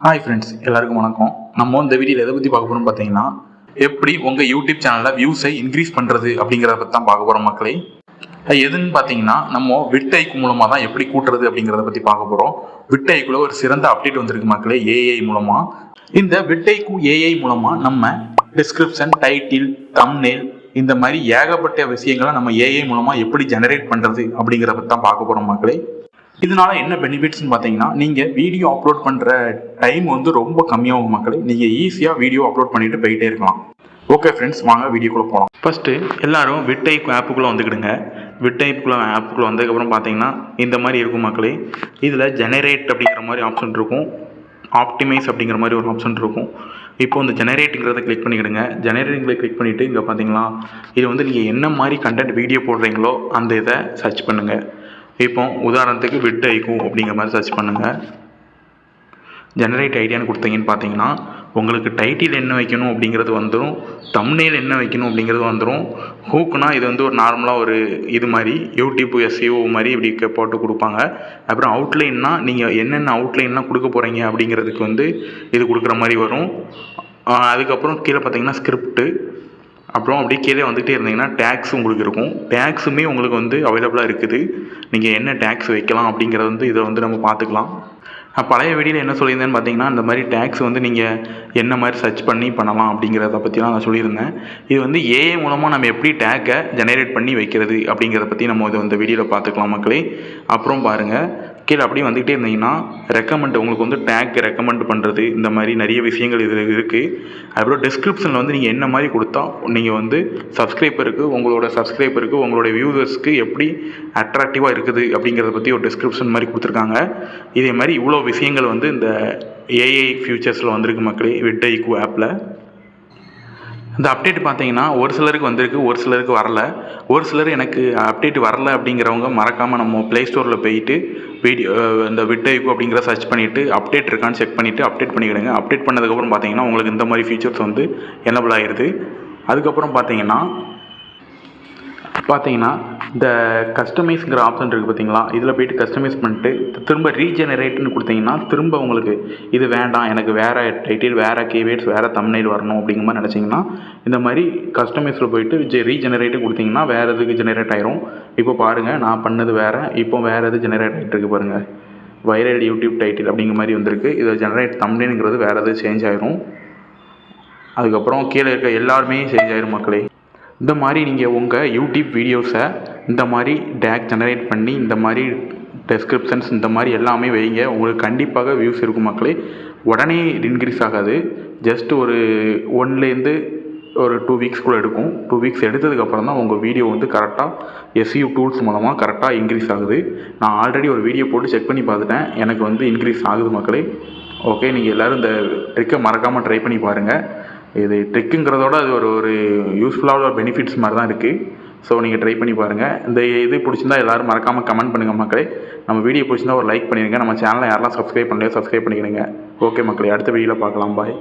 Hi friends, எல்லாருக்கும் வணக்கம். நம்ம இந்த வீடியோவில் எதை பற்றி பார்க்க போகிறோம் பார்த்தீங்கன்னா, எப்படி உங்கள் யூடியூப் சேனலில் வியூஸை இன்க்ரீஸ் பண்ணுறது அப்படிங்கிறத பற்றி தான் பார்க்க போகிறோம் மக்களே. எதுன்னு பார்த்தீங்கன்னா, நம்ம விட்ஐக்கு மூலமாக தான் எப்படி கூட்டுறது அப்படிங்கிறத பற்றி பார்க்க போகிறோம். விட்ஐக்குள்ள ஒரு சிறந்த அப்டேட் வந்திருக்கு மக்களே, ஏஐ மூலமாக. இந்த விட்ஐக்கு ஏஐ மூலமாக நம்ம டிஸ்கிரிப்ஷன், டைட்டில், தம்ப்நெயில் இந்த மாதிரி ஏகப்பட்ட விஷயங்களை நம்ம ஏஐ மூலமாக எப்படி ஜெனரேட் பண்ணுறது அப்படிங்கிறத பற்றி தான் பார்க்க போகிறோம் மக்களே. இதனால என்ன பெனிஃபிட்ஸ்ன்னு பார்த்தீங்கன்னா, நீங்கள் வீடியோ அப்லோட் பண்ணுற டைம் வந்து ரொம்ப கம்மியாகும் மக்களே. நீங்கள் ஈஸியாக வீடியோ அப்லோட் பண்ணிட்டு போயிட்டே இருக்கலாம். ஓகே ஃப்ரெண்ட்ஸ், வாங்க வீடியோக்குள்ளே போகலாம். ஃபஸ்ட்டு எல்லாரும் விட்ஐக்கு ஆப்புக்குள்ளே வந்துக்கிடுங்க. விட்ஐக்குள்ளே ஆப்புக்குள்ளே வந்ததுக்கப்புறம் பார்த்தீங்கன்னா இந்த மாதிரி இருக்கும் மக்களே. இதில் ஜெனரேட் அப்படிங்கிற மாதிரி ஆப்ஷன் இருக்கும், ஆப்டிமைஸ் அப்படிங்கிற மாதிரி ஒரு ஆப்ஷன் இருக்கும். இப்போ இந்த ஜெனரேட்டுங்கிறத கிளிக் பண்ணிக்கிடுங்க. ஜெனரேட்டிங்கில் கிளிக் பண்ணிவிட்டு இங்கே பார்த்தீங்களா, இது வந்து நீங்கள் என்ன மாதிரி கண்டென்ட் வீடியோ போடுறீங்களோ அந்த இதை சர்ச் பண்ணுங்கள். இப்போ உதாரணத்துக்கு விட்ஐக்கு அப்படிங்கிற மாதிரி சர்ச் பண்ணுங்கள். ஜெனரேட் ஐடியான்னு கொடுத்தீங்கன்னு பார்த்தீங்கன்னா உங்களுக்கு டைட்டில் என்ன வைக்கணும் அப்படிங்கிறது வந்துடும், தம்ப்நெயில் என்ன வைக்கணும் அப்படிங்கிறது வந்துடும். ஹூக்குனா இது வந்து ஒரு நார்மலாக ஒரு இது மாதிரி யூடியூப் எஸ்இஓ மாதிரி இப்படி போட்டு கொடுப்பாங்க. அப்புறம் அவுட்லைன்னா நீங்கள் என்னென்ன அவுட்லைன்லாம் கொடுக்க போகிறீங்க அப்படிங்கிறதுக்கு வந்து இது கொடுக்குற மாதிரி வரும். அதுக்கப்புறம் கீழே பார்த்தீங்கன்னா ஸ்கிரிப்ட்டு, அப்புறம் அப்படியே கீழே வந்துகிட்டே இருந்தீங்கன்னா டேக்ஸ் உங்களுக்கு இருக்கும். டேக்ஸுமே உங்களுக்கு வந்து அவைலபிளாக இருக்குது. நீங்கள் என்ன டேக்ஸ் வைக்கலாம் அப்படிங்கிறத வந்து இதை வந்து நம்ம பார்த்துக்கலாம். பழைய வீடியோவில் என்ன சொல்லியிருந்தேன்னு பார்த்தீங்கன்னா, இந்த மாதிரி டேக்ஸ் வந்து நீங்கள் என்ன மாதிரி சர்ச் பண்ணலாம் அப்படிங்கிறத பற்றிலாம் நான் சொல்லியிருந்தேன். இது வந்து ஏஐ மூலமாக நம்ம எப்படி டேக்கை ஜெனரேட் பண்ணி வைக்கிறது அப்படிங்கிறத பற்றி நம்ம இது இந்த வீடியோவில் பார்த்துக்கலாம் மக்களே. அப்புறம் பாருங்கள், கீழே அப்படியே வந்துகிட்டே இருந்தீங்கன்னா ரெக்கமெண்ட், உங்களுக்கு வந்து டேக் ரெக்கமெண்ட் பண்ணுறது இந்த மாதிரி நிறைய விஷயங்கள் இதில் இருக்குது. அப்புறம் டிஸ்கிரிப்ஷனில் வந்து நீங்கள் என்ன மாதிரி கொடுத்தா நீங்கள் வந்து உங்களோட சப்ஸ்கிரைபருக்கு உங்களோட வியூவர்ஸ்க்கு எப்படி அட்ராக்டிவாக இருக்குது அப்படிங்கிறத பற்றி ஒரு டிஸ்கிரிப்ஷன் மாதிரி கொடுத்துருக்காங்க. இதே மாதிரி இவ்வளோ விஷயங்கள் வந்து இந்த ஏஐ ஃபியூச்சர்ஸில் வந்திருக்கு மக்களே, விட்ஐக்கு ஆப்பில். இந்த அப்டேட் பார்த்தீங்கன்னா ஒரு சிலருக்கு வந்திருக்கு, ஒரு சிலருக்கு வரல. ஒரு சிலர் எனக்கு அப்டேட் வரல அப்படிங்கிறவங்க மறக்காமல் நம்ம ப்ளே ஸ்டோரில் போயிட்டு இந்த விட்ஐக்கு அப்படிங்கிற சர்ச் பண்ணிவிட்டு அப்டேட் இருக்கான்னு செக் பண்ணிவிட்டு அப்டேட் பண்ணிக்கிடுங்க. அப்டேட் பண்ணதுக்கப்புறம் பார்த்தீங்கன்னா உங்களுக்கு இந்த மாதிரி ஃபீச்சர்ஸ் வந்து எனபிள் ஆகிடுது. அதுக்கப்புறம் பார்த்தீங்கன்னா இந்த கஸ்டமைஸுங்கிற ஆப்ஷன் இருக்குது பார்த்தீங்களா, இதில் போய்ட்டு கஸ்டமைஸ் பண்ணிட்டு திரும்ப ரீஜெனரேட்னு கொடுத்தீங்கன்னா திரும்ப உங்களுக்கு இது வேண்டாம், எனக்கு வேறு டைட்டில், வேறு கீவேர்ட்ஸ், வேறு தம்ப்நெயில் வரணும் அப்படிங்கிற மாதிரி நினச்சிங்கன்னா இந்த மாதிரி கஸ்டமைஸில் போய்ட்டு ரீஜெனரேட்டு கொடுத்தீங்கன்னா வேறு எதுக்கு ஜெனரேட் ஆயிரும். இப்போ பாருங்கள், நான் பண்ணது வேறு, இப்போ வேறு எது ஜெனரேட் ஆகிட்டு இருக்கு பாருங்கள். வைரல் யூடியூப் டைட்டில் அப்படிங்கிற மாதிரி வந்திருக்கு. இதை ஜெனரேட் தம்ப்நெயிலுங்கிறது வேறு எது சேஞ்ச் ஆயிரும். அதுக்கப்புறம் கீழே இருக்க எல்லாருமே சேஞ்ச் ஆயிரும் மக்களே. இந்த மாதிரி நீங்கள் உங்கள் யூடியூப் வீடியோஸை இந்த மாதிரி டேக் ஜெனரேட் பண்ணி இந்த மாதிரி டெஸ்கிரிப்ஷன்ஸ் இந்த மாதிரி எல்லாமே வைங்க. உங்களுக்கு கண்டிப்பாக வியூஸ் இருக்கும் மக்களே. உடனே இன்க்ரீஸ் ஆகாது, ஜஸ்ட் ஒரு 1லேருந்து ஒரு 2 வீக்ஸ்குள்ளே எடுக்கும். 2 வீக்ஸ் எடுத்ததுக்கப்புறம் தான் உங்கள் வீடியோ வந்து கரெக்டாக எஸ்இஓ டூல்ஸ் மூலமாக கரெக்டாக இன்க்ரீஸ் ஆகுது. நான் ஆல்ரெடி ஒரு வீடியோ போட்டு செக் பண்ணி பார்த்துட்டேன், எனக்கு வந்து இன்க்ரீஸ் ஆகுது மக்களே. ஓகே, நீங்கள் எல்லோரும் இந்த ட்ரிக்கை மறக்காமல் ட்ரை பண்ணி பாருங்கள். இது ட்ரிக்குங்கிறதோட அது ஒரு யூஸ்ஃபுல்லான ஒரு பெனிஃபிட்ஸ் மாதிரி தான் இருக்குது. ஸோ நீங்கள் ட்ரை பண்ணி பாருங்கள். இந்த இது பிடிச்சிருந்தா எல்லோரும் மறக்காமல் கமெண்ட் பண்ணுங்கள் மக்களே. நம்ம வீடியோ பிடிச்சிருந்தா ஒரு லைக் பண்ணிடுங்க. நம்ம சேனலை யாரெல்லாம் சப்ஸ்கிரைப் பண்ணலையோ சப்ஸ்கிரைப் பண்ணிக்கிறீங்க. ஓகே மக்களே, அடுத்த வீடியோவில் பார்க்கலாம். பாய்.